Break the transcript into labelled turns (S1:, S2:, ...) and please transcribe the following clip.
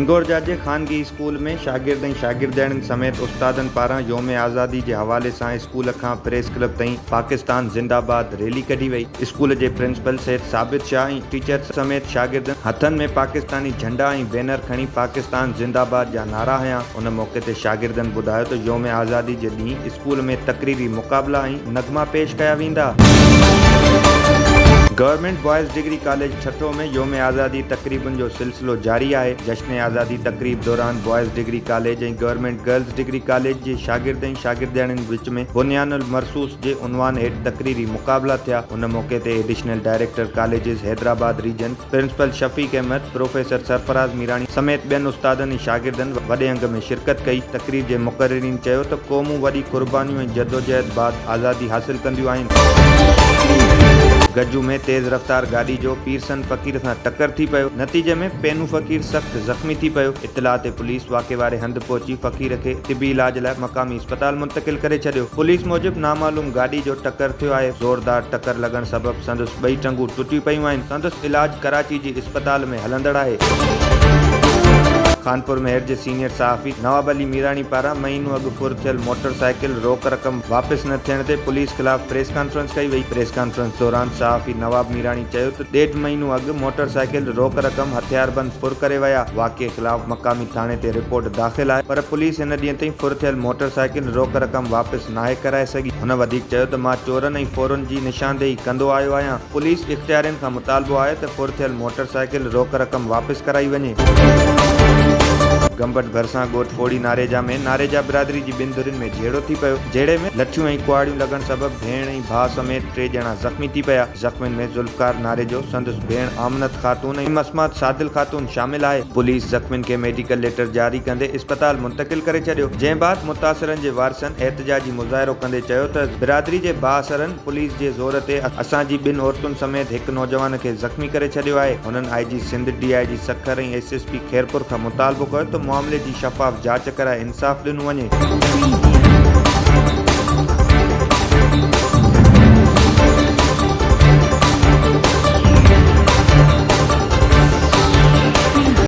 S1: हिंगोरजा जे ख़ानगी school में शागिर्द ऐं शागिर्दियाणियुनि समेत उस्तादनि पारां योम आज़ादी जे हवाले सां स्कूल खां प्रेस क्लब ताईं पाकिस्तान ज़िंदाबाद रैली कढी वई। स्कूल जे प्रिंसिपल सैयद साबित शाह ऐं टीचर समेत शागिर्दनि हथनि में पाकिस्तानी झंडा ऐं बैनर खणी पाकिस्तान ज़िंदाबाद जा नारा हंया। उन मौके ते शागिर्दनि ॿुधायो त योम आज़ादी जे ॾींहुं स्कूल में तकरीरी मुक़ाबला ऐं नगमा पेश कया वेंदा। गवर्नमेंट बॉयज़ डिग्री कॉलेज ठठो में योम आज़ादी तकरीबन जो सिलसिलो जारी आहे। जश्न आज़ादी तकरीब दौरान बॉयज़ डिग्री कॉलेज ऐं गवर्नमेंट गर्ल्स डिग्री कॉलेज जे शागिर्द ऐं शागिर्दियाणियुनि विच में बुनियानुल मरसूस जे उनवान हेठि तकरीरी मुक़ाबला थिया। उन मौके ते additional director colleges Hyderabad region principal Shafique Ahmed, professor Sarfaraz Mirani समेत ॿियनि उस्तादनि ऐं शागिर्दनि वॾे अंग में शिरकत कई। तकरीर जे मुक़ररीन चयो त क़ौमूं वॾी क़ुर्बानियूं ऐं जदोजहद बाद आज़ादी हासिल कंदियूं आहिनि। गजू में तेज़ रफ़्तार गाॾी जो पीरसन फ़कीर सां टक्कर थी पियो। नतीजे में पेनू फ़कीर सख़्त ज़ख़्मी थी पियो। इतला ते पुलिस वाक़े वारे हंधि पहुची फ़कीर खे तिबी इलाज लाइ मक़ामी अस्पताल मुंतक़िल करे छॾियो। पुलिस मूजिबि नामालूम गाॾी जो टक्कर थियो आहे। ज़ोरदार टक्कर लॻण सबबि संदसि ॿई टंगूं टुटी पयूं आहिनि। संदसि इलाज कराची जी अस्पताल में हलंदड़ आहे। कानपुर महर जे सीनियर सहाफ़ी नवाब अली मीरानी पारां महीनो अॻु फुर थियल मोटरसाइकिल रोक रक़म वापसि न थियण ते पुलिस ख़िलाफ़ प्रेस कॉन्फ्रेंस कई वई। प्रेस कॉन्फ्रेंस दौरान सहाफ़ी नवाब मीरानी चयो त 1.5 महीनो अॻु मोटरसाइकिल रोक रक़म हथियारबंद फुर करे विया। वाक़े ख़िलाफ़ मक़ामी थाणे ते रिपोर्ट दाख़िल आहे, पर पुलिस हिन ॾींहं ताईं फुर थियल मोटरसाइकिल रोक रक़म वापसि नाहे कराए सघी। हुन वधीक चयो त मां चोरनि ऐं फोरनि जी निशानदेही कंदो आयो आहियां। पुलिस इख़्तियारियुनि खां मुतालबो आहे त फुर थियल मोटरसाइकिल रोक रक़म वापसि कराई वञे। गंबट भरिसां ॻोठ फोड़ी नारेजा में नारेजा बिरादरी जी ॿिनि धुरियुनि में झेड़ो थी पियो। झेड़े में लठियूं ऐं कुआड़ियूं लॻण सबबि भेण ऐं भाउ समेत 3 ॼणा ज़ख़्मी थी पिया। ज़ख़्मियुनि में ज़ुल्फ़कार नारेजो, संदसि भेण आमनत ख़ातून ऐं मसमात सादिल ख़ातून शामिल आहे। पुलिस ज़ख़्मियुनि खे मेडिकल लेटर जारी कंदे अस्पताल मुंतक़िल करे छॾियो। जंहिं बाद मुतासिरनि जे वारसनि एहतजाजी मुज़ाहिरो कंदे चयो त बिरादरी जे बाअसरनि पुलिस जे ज़ोर ते असांजी 2 औरतुनि समेत हिकु नौजवान खे ज़ख़्मी करे छॾियो आहे। हुननि IG सिंध, DIG सखर ऐं SSP खैरपुर खां मुतालबो कयो त मामले जी शफ़ाफ़ जांच कराए इंसाफ़ ॾिनो वञे।